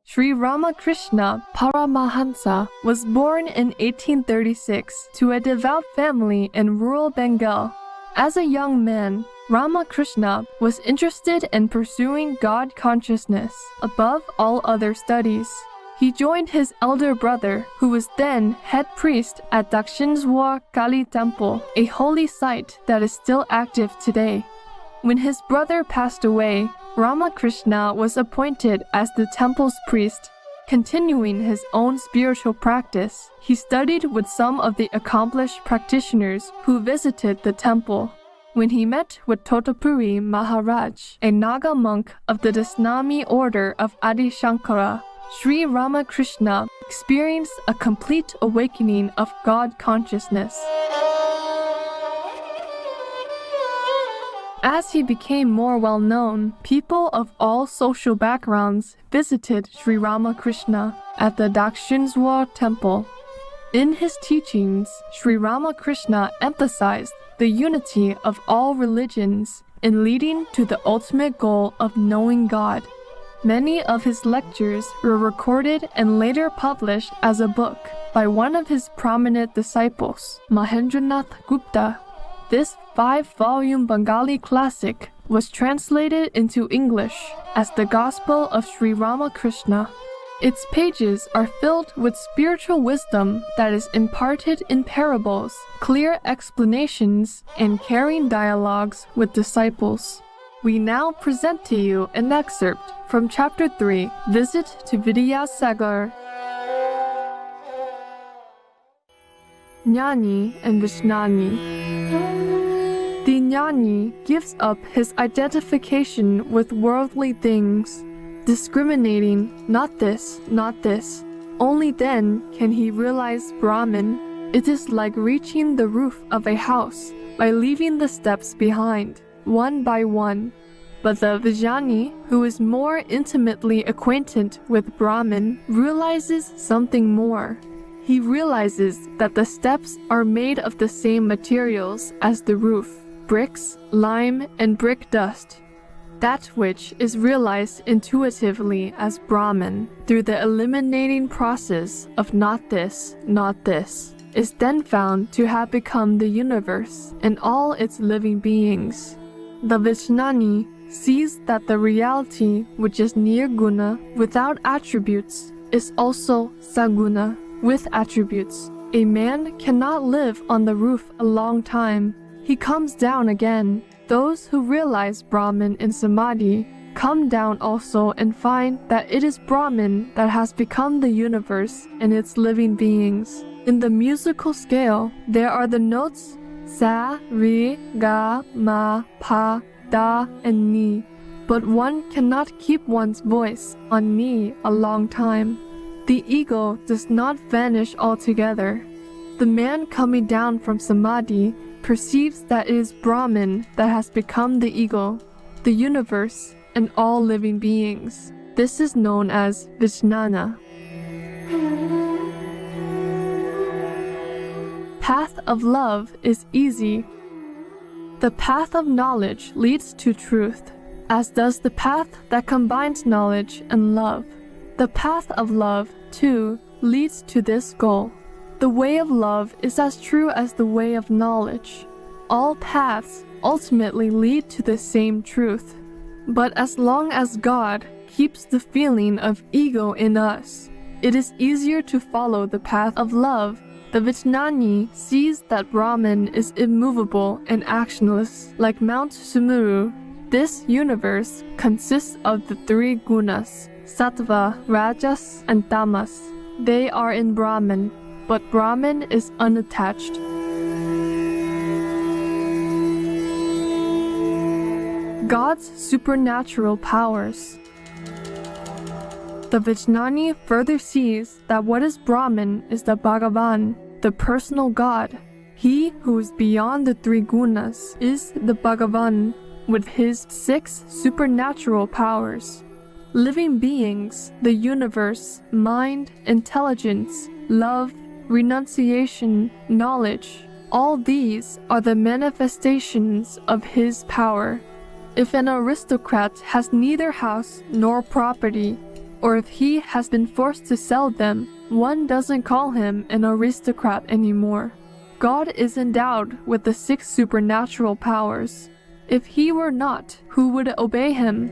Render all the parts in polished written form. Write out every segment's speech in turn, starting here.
Sri Ramakrishna Paramahansa was born in 1836 to a devout family in rural Bengal. As a young man, Ramakrishna was interested in pursuing God consciousness above all other studies. He joined his elder brother, who was then head priest at Dakshineswar Kali Temple, a holy site that is still active today. When his brother passed away, Ramakrishna was appointed as the temple's priest. Continuing his own spiritual practice, he studied with some of the accomplished practitioners who visited the temple. When he met with Totapuri Maharaj, a Naga monk of the Dasnami order of Adi Shankara, Sri Ramakrishna experienced a complete awakening of God consciousness. As he became more well-known, people of all social backgrounds visited Sri Ramakrishna at the Dakshineswar temple. In his teachings, Sri Ramakrishna emphasized the unity of all religions in leading to the ultimate goal of knowing God. Many of his lectures were recorded and later published as a book by one of his prominent disciples, Mahendranath Gupta. This 5-volume Bengali classic was translated into English as the Gospel of Sri Ramakrishna. Its pages are filled with spiritual wisdom that is imparted in parables, clear explanations, and caring dialogues with disciples. We now present to you an excerpt from Chapter 3, Visit to Vidyasagar. Jnani and Vijnani. The Jnani gives up his identification with worldly things, discriminating not this, not this. Only then can he realize Brahman. It is like reaching the roof of a house by leaving the steps behind, one by one. But the Vijnani, who is more intimately acquainted with Brahman, realizes something more. He realizes that the steps are made of the same materials as the roof, bricks, lime, and brick dust. That which is realized intuitively as Brahman through the eliminating process of not this, is then found to have become the universe and all its living beings. The Vijnani sees that the reality which is nirguna without attributes is also saguna with attributes. A man cannot live on the roof a long time. He comes down again. Those who realize Brahman in Samadhi come down also and find that it is Brahman that has become the universe and its living beings. In the musical scale, there are the notes sa, re, ga, ma, pa, da, and ni. But one cannot keep one's voice on ni a long time. The ego does not vanish altogether. The man coming down from Samadhi perceives that it is Brahman that has become the ego, the universe, and all living beings. This is known as Vijnana. Path of love is easy. The path of knowledge leads to truth, as does the path that combines knowledge and love. The path of love, too, leads to this goal. The way of love is as true as the way of knowledge. All paths ultimately lead to the same truth. But as long as God keeps the feeling of ego in us, it is easier to follow the path of love. The Vijnani sees that Brahman is immovable and actionless, like Mount Sumuru. This universe consists of the 3 gunas, sattva, rajas, and tamas. They are in Brahman, but Brahman is unattached. God's supernatural powers. The Vijnani further sees that what is Brahman is the Bhagavan, the personal God. He who is beyond the 3 gunas is the Bhagavan with his 6 supernatural powers. Living beings, the universe, mind, intelligence, love, renunciation, knowledge, all these are the manifestations of his power. If an aristocrat has neither house nor property, or if he has been forced to sell them, one doesn't call him an aristocrat anymore. God is endowed with the 6 supernatural powers. If he were not, who would obey him?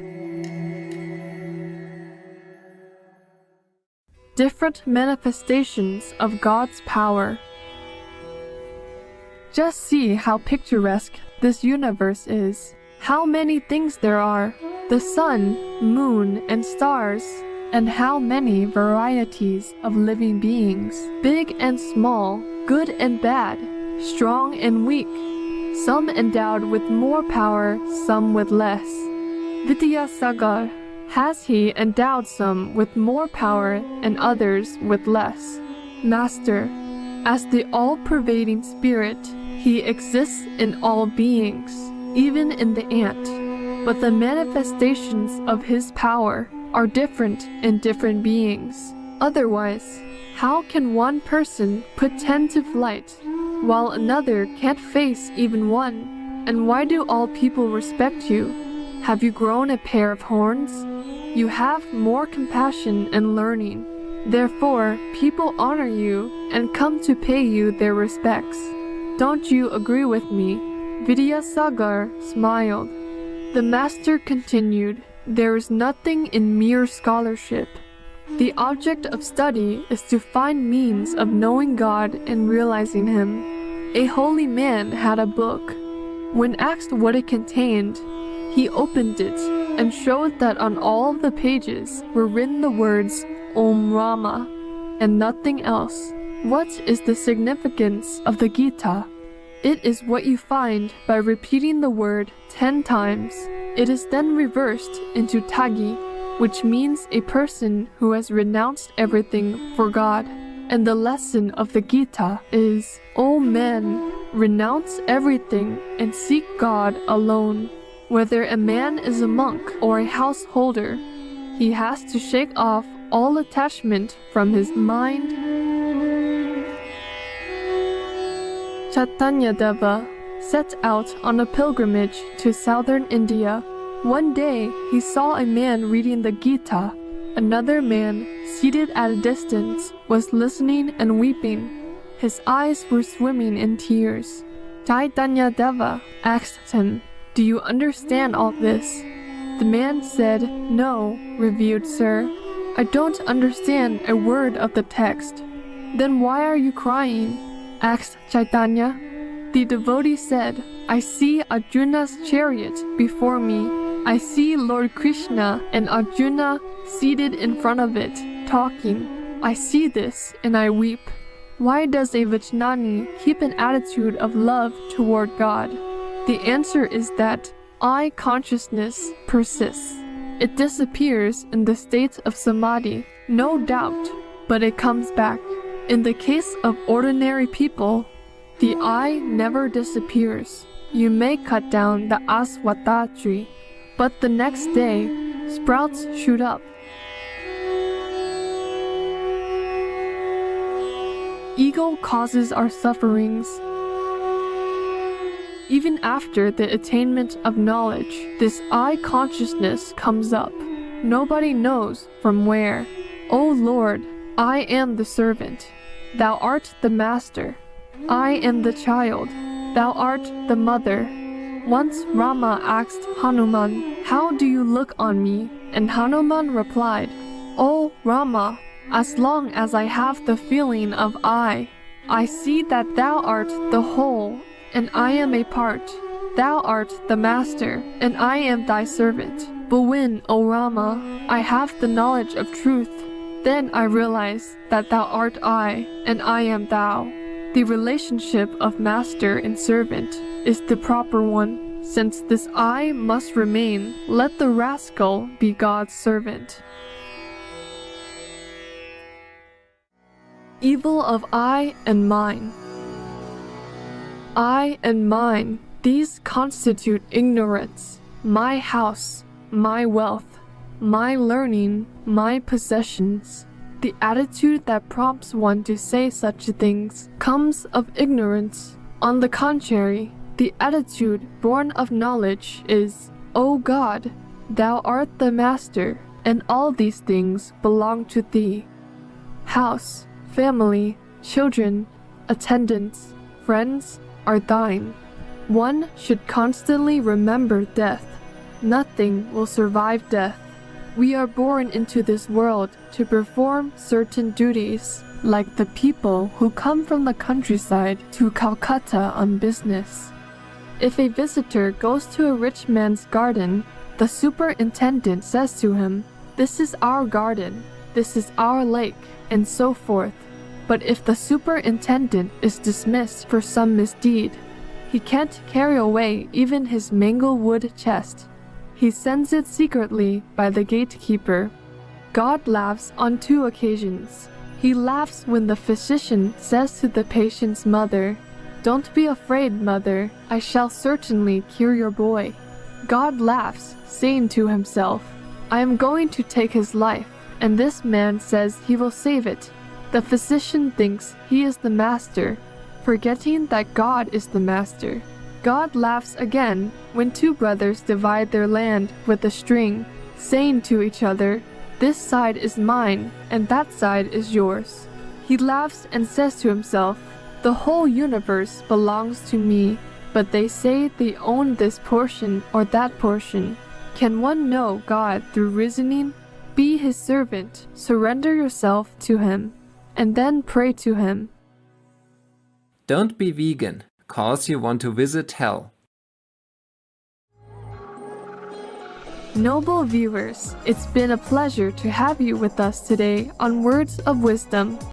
Different manifestations of God's power. Just see how picturesque this universe is. How many things there are. The sun, moon, and stars. And how many varieties of living beings, big and small, good and bad, strong and weak, some endowed with more power, some with less. Vidyasagar, has he endowed some with more power and others with less? Master, as the all-pervading spirit, he exists in all beings, even in the ant, but the manifestations of his power are different in different beings. Otherwise, how can one person put 10 to flight, while another can't face even one? And why do all people respect you? Have you grown a pair of horns? You have more compassion and learning. Therefore, people honor you and come to pay you their respects. Don't you agree with me? Vidyasagar smiled. The master continued, there is nothing in mere scholarship. The object of study is to find means of knowing God and realizing Him. A holy man had a book. When asked what it contained, he opened it and showed that on all of the pages were written the words Om Rama and nothing else. What is the significance of the Gita? It is what you find by repeating the word 10 times. It is then reversed into Tagi, which means a person who has renounced everything for God. And the lesson of the Gita is, O men, renounce everything and seek God alone. Whether a man is a monk or a householder, he has to shake off all attachment from his mind. Chaitanya Deva set out on a pilgrimage to southern India. One day, he saw a man reading the Gita. Another man, seated at a distance, was listening and weeping. His eyes were swimming in tears. Chaitanya Deva asked him, "Do you understand all this?" The man said, "No, revered sir. I don't understand a word of the text." "Then why are you crying?" asked Chaitanya. The devotee said, "I see Arjuna's chariot before me. I see Lord Krishna and Arjuna seated in front of it, talking. I see this and I weep. Why does a Vijnani keep an attitude of love toward God?" The answer is that I consciousness persists. It disappears in the state of samadhi, no doubt, but it comes back. In the case of ordinary people, the I never disappears. You may cut down the aswatha tree, but the next day, sprouts shoot up. Ego causes our sufferings. Even after the attainment of knowledge, this I consciousness comes up. Nobody knows from where. O Lord, I am the servant. Thou art the master. I am the child. Thou art the mother. Once Rama asked Hanuman, "How do you look on me?" And Hanuman replied, "O Rama, as long as I have the feeling of I see that thou art the whole, and I am a part. Thou art the master, and I am thy servant. But when, O Rama, I have the knowledge of truth, then I realize that thou art I, and I am thou." The relationship of master and servant is the proper one. Since this I must remain, let the rascal be God's servant. Evil of I and mine. I and mine, these constitute ignorance. My house, my wealth, my learning, my possessions. The attitude that prompts one to say such things comes of ignorance. On the contrary, the attitude born of knowledge is, O God, thou art the master, and all these things belong to thee. House, family, children, attendants, friends are thine. One should constantly remember death. Nothing will survive death. We are born into this world to perform certain duties, like the people who come from the countryside to Calcutta on business. If a visitor goes to a rich man's garden, the superintendent says to him, "This is our garden, this is our lake," and so forth. But if the superintendent is dismissed for some misdeed, he can't carry away even his manglewood chest. He sends it secretly by the gatekeeper. God laughs on two occasions. He laughs when the physician says to the patient's mother, "Don't be afraid, mother, I shall certainly cure your boy." God laughs, saying to himself, "I am going to take his life," and this man says he will save it. The physician thinks he is the master, forgetting that God is the master. God laughs again when two brothers divide their land with a string, saying to each other, "This side is mine, and that side is yours." He laughs and says to himself, "The whole universe belongs to me," but they say they own this portion or that portion. Can one know God through reasoning? Be his servant, surrender yourself to him, and then pray to him. Don't be vegan, cause you want to visit hell. Noble viewers, it's been a pleasure to have you with us today on Words of Wisdom.